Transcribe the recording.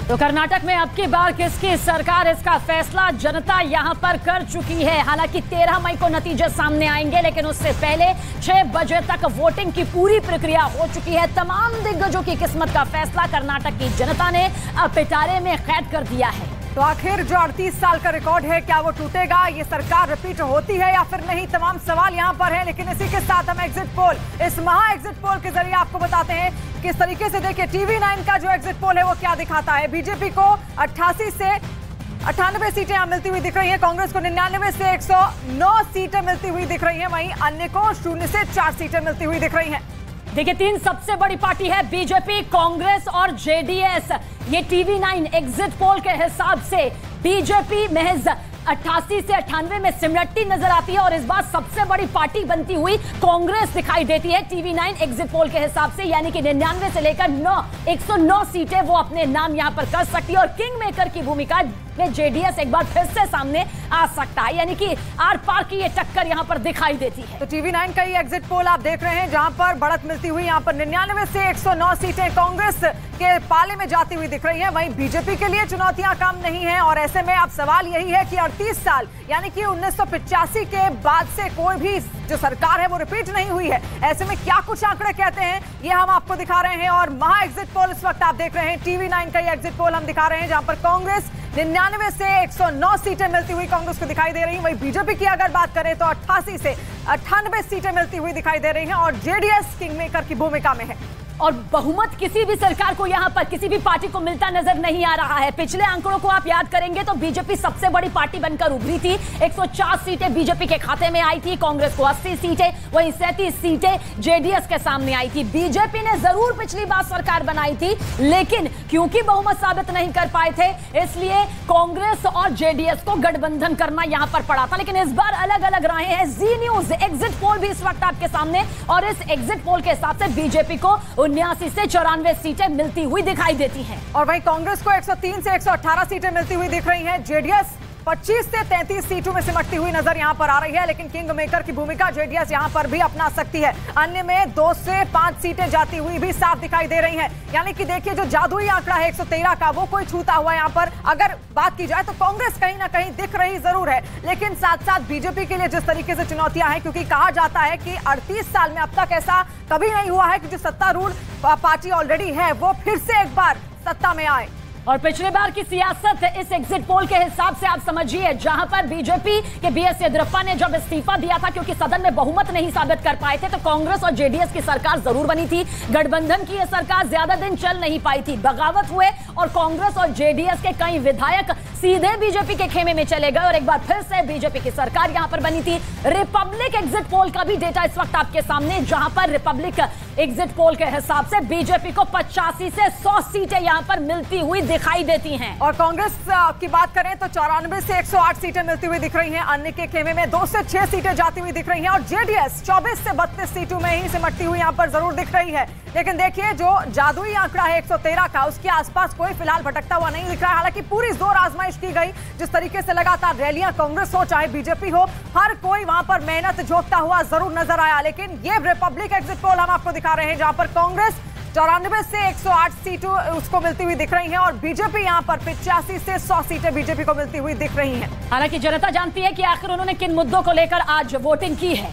तो कर्नाटक में अब की बार किसकी सरकार, इसका फैसला जनता यहां पर कर चुकी है। हालांकि 13 मई को नतीजे सामने आएंगे, लेकिन उससे पहले 6 बजे तक वोटिंग की पूरी प्रक्रिया हो चुकी है। तमाम दिग्गजों की किस्मत का फैसला कर्नाटक की जनता ने अब पिटारे में कैद कर दिया है। तो आखिर जो 38 साल का रिकॉर्ड है, क्या वो टूटेगा? ये सरकार रिपीट होती है या फिर नहीं? तमाम सवाल यहाँ पर हैं। लेकिन इसी के साथ हम एग्जिट पोल, इस महा एग्जिट पोल के जरिए आपको बताते हैं किस तरीके से। देखिए TV9 का जो एग्जिट पोल है वो क्या दिखाता है। बीजेपी को 88 से 98 सीटें यहाँ मिलती हुई दिख रही हैं। कांग्रेस को 99 से 109 सीटें मिलती हुई दिख रही हैं। वहीं अन्य को 0 से 4 सीटें मिलती हुई दिख रही हैं। देखिए, 3 सबसे बड़ी पार्टी है बीजेपी, कांग्रेस और जेडीएस। ये TV9 एग्जिट पोल के हिसाब से बीजेपी महज 88 से 98 में सिमटती नजर आती है और इस बार सबसे बड़ी पार्टी बनती हुई कांग्रेस दिखाई देती है TV9 एग्जिट पोल के हिसाब से। यानी कि 99 से लेकर 109 सीटें वो अपने नाम यहां पर कर सकती है और किंग मेकर की भूमिका में जेडीएस एक बार फिर से सामने आ सकता है। यानी कि आर पार की ये टक्कर यहां पर दिखाई देती है। तो TV9 का ये एग्जिट पोल आप देख रहे हैं, जहां पर बढ़त मिलती हुई यहां पर 99 से 109 सीटें कांग्रेस के पाले में जाती हुई दिख रही है। वहीं बीजेपी के लिए चुनौतियां कम नहीं है और ऐसे में अब सवाल यही है कि 38 साल यानी कि 1985 के बाद से कोई भी जो सरकार है वो रिपीट नहीं हुई है। ऐसे में क्या कुछ आंकड़े कहते हैं ये हम आपको दिखा रहे हैं। और महा एग्जिट पोल इस वक्त आप देख रहे हैं, TV9 का ये एग्जिट पोल हम दिखा रहे हैं, जहां पर कांग्रेस 99 से 109 सीटें मिलती हुई कांग्रेस को दिखाई दे रही हैं। वहीं बीजेपी की अगर बात करें तो 88 से 98 सीटें मिलती हुई दिखाई दे रही हैं और जेडीएस किंग मेकर की भूमिका में है। और बहुमत किसी भी सरकार को यहां पर किसी भी पार्टी को मिलता नजर नहीं आ रहा है। पिछले आंकड़ों को आप याद करेंगे तो बीजेपी सबसे बड़ी पार्टी बनकर उभरी थी। 104 सीटें बीजेपी के खाते में आई थी, कांग्रेस को 80 सीटें, वहीं 37 सीटें जेडीएस के सामने आई थी। बीजेपी ने जरूर पिछली बार सरकार बनाई थी, लेकिन क्योंकि बहुमत साबित नहीं कर पाए थे, इसलिए कांग्रेस और जेडीएस को गठबंधन करना यहां पर पड़ा था। लेकिन इस बार अलग अलग राहें हैं। जी न्यूज एग्जिट पोल भी इस वक्त आपके सामने, और इस एग्जिट पोल के हिसाब से बीजेपी को 79 से 94 सीटें मिलती हुई दिखाई देती हैं। और वहीं कांग्रेस को 103 से 118 सीटें मिलती हुई दिख रही हैं। जेडीएस 25 से 33 सीटों में सिमटती हुई नजर यहां पर आ रही है। लेकिन किंग मेकर की भूमिका जेडीएस यहां पर भी अपना सकती है। अन्य में 2 से 5 सीटें जाती हुई भी साफ दिखाई दे रही हैं। यानी कि देखिए, जो जादुई आंकड़ा है 113 का, वो कोई छूता हुआ यहां पर अगर बात की जाए तो कांग्रेस कहीं ना कहीं दिख रही जरूर है। लेकिन साथ साथ बीजेपी के लिए जिस तरीके से चुनौतियां हैं, क्योंकि कहा जाता है कि 38 साल में अब तक ऐसा कभी नहीं हुआ है कि जो सत्तारूढ़ पार्टी ऑलरेडी है वो फिर से एक बार सत्ता में आए। और पिछले बार की सियासत इस एग्जिट पोल के हिसाब से आप समझिए, जहां पर बीजेपी के BS येदियुरप्पा ने जब इस्तीफा दिया था क्योंकि सदन में बहुमत नहीं साबित कर पाए थे, तो कांग्रेस और जेडीएस की सरकार जरूर बनी थी। गठबंधन की यह सरकार ज्यादा दिन चल नहीं पाई थी, बगावत हुए और कांग्रेस और जेडीएस के कई विधायक सीधे बीजेपी के खेमे में चले गए और एक बार फिर से बीजेपी की सरकार यहां पर बनी थी। रिपब्लिक एग्जिट पोल का भी डेटा इस वक्त आपके सामने, जहां पर रिपब्लिक एग्जिट पोल के हिसाब से बीजेपी को 85 से 100 सीटें यहां पर मिलती हुई दिखाई देती हैं। और कांग्रेस की बात करें तो 94 से 108 सीटें मिलती हुई दिख रही हैं। अन्य के खेमे में 2 से 6 सीटें जाती हुई दिख रही हैं और जेडीएस 24 से 32 सीटों में ही सिमटती हुई यहां पर जरूर दिख रही है। लेकिन देखिए, जो जादुई आंकड़ा है 113 का, उसके आसपास कोई फिलहाल भटकता हुआ नहीं दिख रहा है। हालांकि पूरी जोर आजमाइश की गई, जिस तरीके से लगातार रैलियां कांग्रेस हो चाहे बीजेपी हो, हर कोई वहां पर मेहनत झोंकता हुआ जरूर नजर आया। लेकिन ये रिपब्लिक एग्जिट पोल हम आपको दिखा रहे हैं, जहां पर कांग्रेस 94 से 108 सीटें उसको मिलती हुई दिख रही हैं और बीजेपी यहां पर 85 से 100 सीटें बीजेपी को मिलती हुई दिख रही हैं। हालांकि जनता जानती है कि आखिर उन्होंने किन मुद्दों को लेकर आज वोटिंग की है।